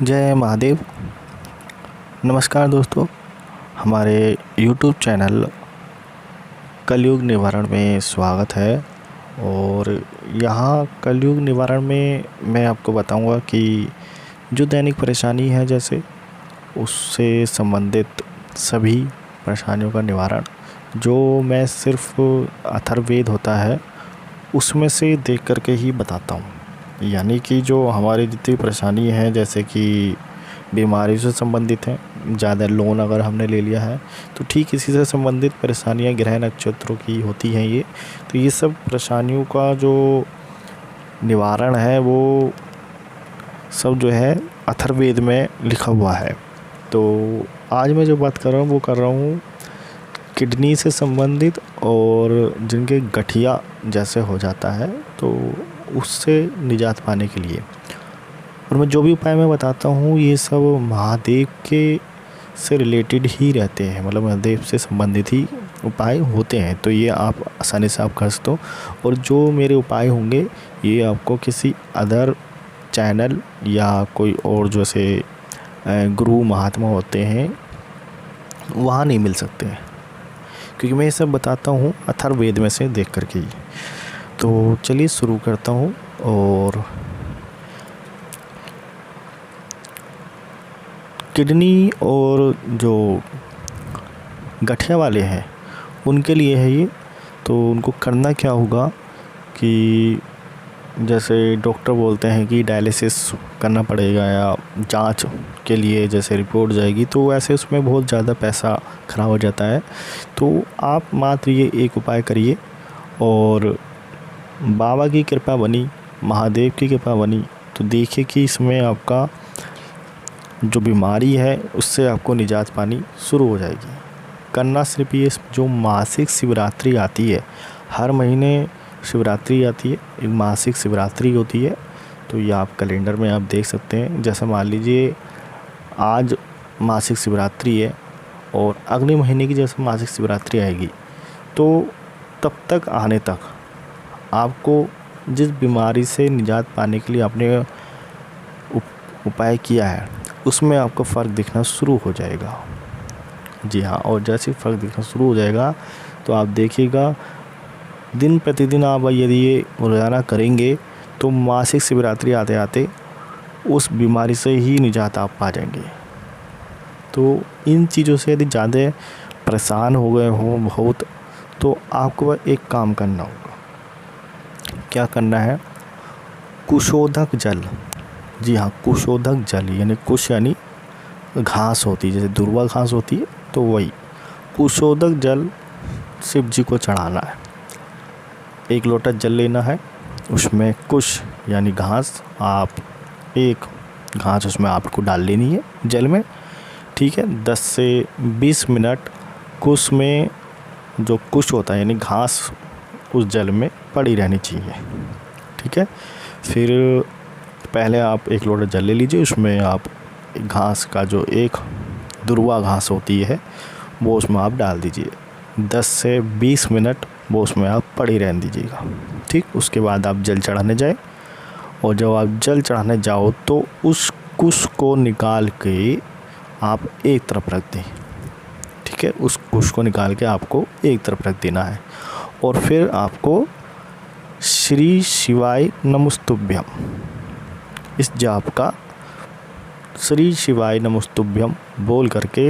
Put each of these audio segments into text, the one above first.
जय महादेव। नमस्कार दोस्तों, हमारे YouTube चैनल कलयुग निवारण में स्वागत है। और यहाँ कलयुग निवारण में मैं आपको बताऊंगा कि जो दैनिक परेशानी है, जैसे उससे संबंधित सभी परेशानियों का निवारण जो मैं सिर्फ अथर्ववेद होता है उसमें से देख कर के ही बताता हूँ। यानी कि जो हमारी जितनी परेशानी है, जैसे कि बीमारी से संबंधित है, ज़्यादा लोन अगर हमने ले लिया है तो ठीक इसी से संबंधित परेशानियां ग्रह नक्षत्रों की होती हैं। तो ये सब परेशानियों का जो निवारण है वो सब जो है अथर्ववेद में लिखा हुआ है। तो आज मैं जो बात कर रहा हूँ वो कर रहा हूँ किडनी से संबंधित, और जिनके गठिया जैसे हो जाता है तो उससे निजात पाने के लिए। और मैं जो भी उपाय मैं बताता हूँ ये सब महादेव के से रिलेटेड ही रहते हैं, मतलब महादेव से संबंधित ही उपाय होते हैं। तो ये आप आसानी से आप कर सकते हो। और जो मेरे उपाय होंगे ये आपको किसी अदर चैनल या कोई और जैसे गुरु महात्मा होते हैं वहाँ नहीं मिल सकते हैं, क्योंकि मैं ये सब बताता हूँ अथर्ववेद में से देख करके ही। तो चलिए शुरू करता हूँ। और किडनी और जो गठिया वाले हैं उनके लिए है ये। तो उनको करना क्या होगा कि जैसे डॉक्टर बोलते हैं कि डायलिसिस करना पड़ेगा या जांच के लिए जैसे रिपोर्ट जाएगी, तो वैसे उसमें बहुत ज़्यादा पैसा ख़राब हो जाता है। तो आप मात्र ये एक उपाय करिए, और बाबा की कृपा बनी, महादेव की कृपा बनी तो देखिए कि इसमें आपका जो बीमारी है उससे आपको निजात पानी शुरू हो जाएगी। करना सिर्फ ये, जो मासिक शिवरात्रि आती है, हर महीने शिवरात्रि आती है, एक मासिक शिवरात्रि होती है। तो ये आप कैलेंडर में आप देख सकते हैं। जैसे मान लीजिए आज मासिक शिवरात्रि है और अगले महीने की जैसे मासिक शिवरात्रि आएगी, तो तब तक आने तक आपको जिस बीमारी से निजात पाने के लिए आपने उपाय किया है उसमें आपको फ़र्क दिखना शुरू हो जाएगा। जी हाँ, और जैसे फ़र्क दिखना शुरू हो जाएगा तो आप देखिएगा दिन प्रतिदिन आप यदि ये रोज़ाना करेंगे तो मासिक शिवरात्रि आते आते उस बीमारी से ही निजात आप पा जाएंगे। तो इन चीज़ों से यदि ज़्यादा परेशान हो गए हों बहुत, तो आपको एक काम करना होगा। क्या करना है? कुशोदक जल। जी हाँ, कुशोदक जल, यानी कुश यानी घास होती है, जैसे दुर्वा घास होती है तो वही कुशोदक जल शिव जी को चढ़ाना है। 1 लोटा जल लेना है, उसमें कुश यानी घास, आप एक घास उसमें आपको डाल लेनी है जल में। ठीक है, 10 से 20 मिनट कुश में जो कुश होता है यानी घास उस जल में पड़ी रहनी चाहिए। ठीक है, फिर पहले आप 1 लोटा जल ले लीजिए, उसमें आप घास का जो एक दुर्वा घास होती है वो उसमें आप डाल दीजिए। 10 से 20 मिनट वो उसमें आप पड़ी रहने दीजिएगा। ठीक, उसके बाद आप जल चढ़ाने जाए, और जब आप जल चढ़ाने जाओ तो उस कुश को निकाल के आप एक तरफ रख दें। ठीक है, उस कुश को निकाल के आपको एक तरफ रख देना है। और फिर आपको श्री शिवाय नमस्तुभ्यम, इस जाप का श्री शिवाय नमस्तुभ्यम बोल करके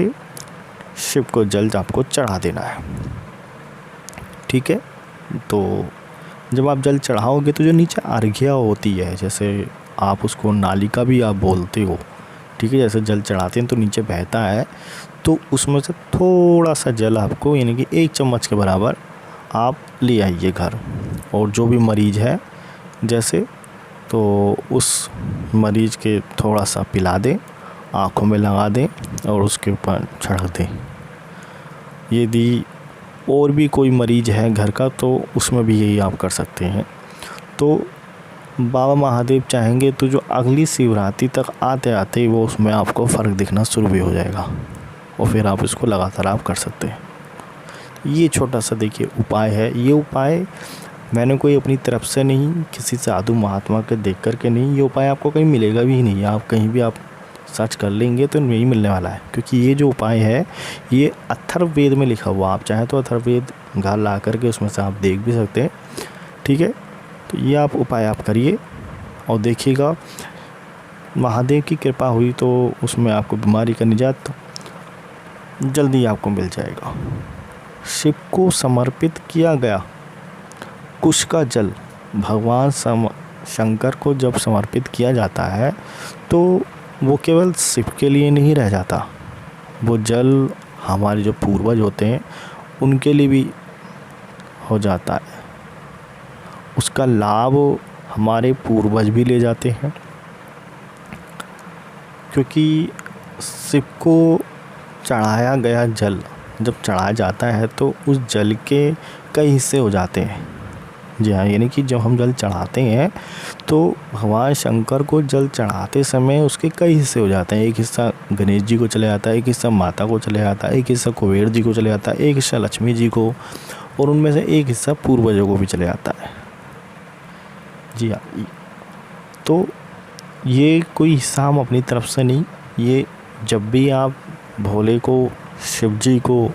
शिव को जल आपको चढ़ा देना है। ठीक है, तो जब आप जल चढ़ाओगे तो जो नीचे अर्घ्या होती है, जैसे आप उसको नालिका भी आप बोलते हो, ठीक है, जैसे जल चढ़ाते हैं तो नीचे बहता है, तो उसमें से थोड़ा सा जल आपको यानी कि 1 चम्मच के बराबर आप ले आइए घर। और जो भी मरीज़ है जैसे, तो उस मरीज़ के थोड़ा सा पिला दें, आँखों में लगा दें और उसके ऊपर छिड़क दें। यदि और भी कोई मरीज़ है घर का तो उसमें भी यही आप कर सकते हैं। तो बाबा महादेव चाहेंगे तो जो अगली शिवरात्रि तक आते आते वो उसमें आपको फ़र्क दिखना शुरू भी हो जाएगा, और फिर आप इसको लगातार आप कर सकते हैं। ये छोटा सा देखिए उपाय है। ये उपाय मैंने कोई अपनी तरफ से नहीं, किसी साधु महात्मा के देख कर के नहीं, ये उपाय आपको कहीं मिलेगा भी नहीं। आप कहीं भी आप सर्च कर लेंगे तो यही मिलने वाला है, क्योंकि ये जो उपाय है ये अथर्ववेद में लिखा हुआ। आप चाहें तो अथर्ववेद घर ला करके उसमें से आप देख भी सकते हैं, ठीक है। तो ये आप उपाय आप करिए और देखिएगा, महादेव की कृपा हुई तो उसमें आपको बीमारी का निजात जल्दी आपको मिल जाएगा। शिव को समर्पित किया गया कुश का जल भगवान शंकर को जब समर्पित किया जाता है तो वो केवल शिव के लिए नहीं रह जाता, वो जल हमारे जो पूर्वज होते हैं उनके लिए भी हो जाता है। उसका लाभ हमारे पूर्वज भी ले जाते हैं, क्योंकि शिव को चढ़ाया गया जल जब चढ़ाया जाता है तो उस जल के कई हिस्से हो जाते हैं। जी हाँ, यानी कि जब हम जल चढ़ाते हैं तो भगवान शंकर को जल चढ़ाते समय उसके कई हिस्से हो जाते हैं। एक हिस्सा गणेश जी को चले जाता है, एक हिस्सा माता को चले जाता है, एक हिस्सा कुबेर जी को चले जाता है, एक हिस्सा लक्ष्मी जी को, और उनमें से एक हिस्सा पूर्वजों को भी चले जाता है। जी हाँ, तो ये कोई हिस्सा हम अपनी तरफ से नहीं, ये जब भी आप भोले को, शिव जी को,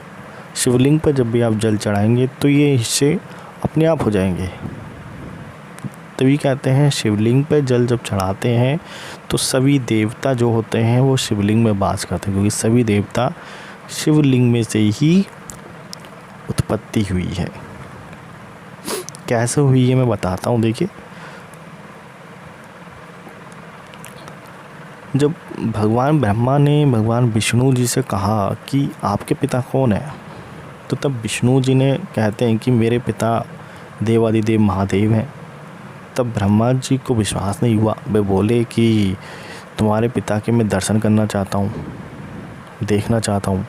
शिवलिंग पर जब भी आप जल चढ़ाएंगे तो ये हिस्से अपने आप हो जाएंगे। तभी कहते हैं शिवलिंग पर जल जब चढ़ाते हैं तो सभी देवता जो होते हैं वो शिवलिंग में वास करते हैं, क्योंकि सभी देवता शिवलिंग में से ही उत्पत्ति हुई है। कैसे हुई है मैं बताता हूँ। देखिए, जब भगवान ब्रह्मा ने भगवान विष्णु जी से कहा कि आपके पिता कौन है, तो तब विष्णु जी ने कहते हैं कि मेरे पिता देवादिदेव महादेव हैं। तब ब्रह्मा जी को विश्वास नहीं हुआ, वे बोले कि तुम्हारे पिता के मैं दर्शन करना चाहता हूँ, देखना चाहता हूँ।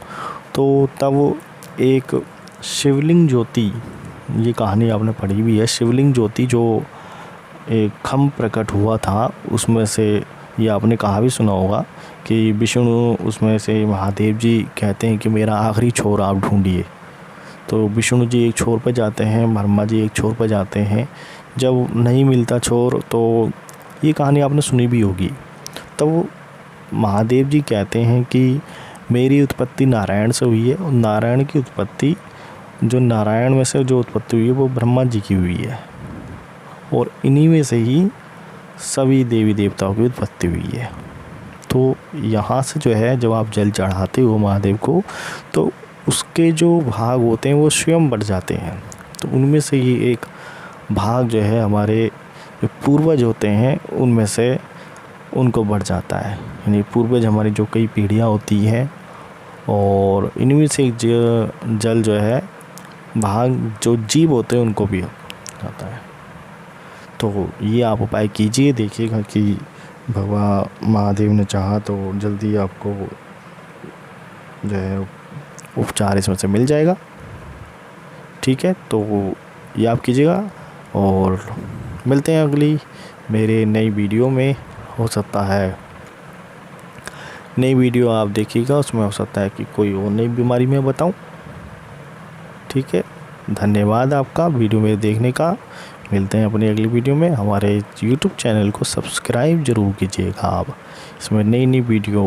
तो तब एक शिवलिंग ज्योति, ये कहानी आपने पढ़ी भी है, शिवलिंग ज्योति जो एक खम्भ प्रकट हुआ था उसमें से, ये आपने कहा भी सुना होगा कि विष्णु उसमें से, महादेव जी कहते हैं कि मेरा आखिरी छोर आप ढूंढिए। तो विष्णु जी एक छोर पर जाते हैं, ब्रह्मा जी एक छोर पर जाते हैं। जब नहीं मिलता छोर तो ये कहानी आपने सुनी भी होगी। तब महादेव जी कहते हैं कि मेरी उत्पत्ति नारायण से हुई है, और नारायण की उत्पत्ति, जो नारायण में से जो उत्पत्ति हुई है वो ब्रह्मा जी की हुई है, और इन्हीं में से ही सभी देवी देवताओं की उत्पत्ति हुई है। तो यहाँ से जो है, जब आप जल चढ़ाते हो महादेव को तो उसके जो भाग होते हैं वो स्वयं बढ़ जाते हैं। तो उनमें से ये एक भाग जो है हमारे जो पूर्वज होते हैं उनमें से उनको बढ़ जाता है। यानी पूर्वज हमारी जो कई पीढ़ियाँ होती हैं, और इनमें से एक जल जो है भाग जो जीव होते हैं उनको भी जाता है। तो ये आप उपाय कीजिए, देखिएगा कि भगवान महादेव ने चाहा तो जल्दी आपको जो है उपचार इसमें से मिल जाएगा। ठीक है, तो ये आप कीजिएगा, और मिलते हैं अगली मेरे नई वीडियो में। हो सकता है नई वीडियो आप देखिएगा, उसमें हो सकता है कि कोई और नई बीमारी में बताऊं। ठीक है, धन्यवाद आपका वीडियो में देखने का। मिलते हैं अपनी अगली वीडियो में। हमारे YouTube चैनल को सब्सक्राइब ज़रूर कीजिएगा आप, इसमें नई नई वीडियो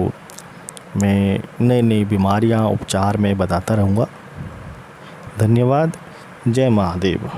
में नई नई बीमारियां उपचार में बताता रहूँगा। धन्यवाद। जय महादेव।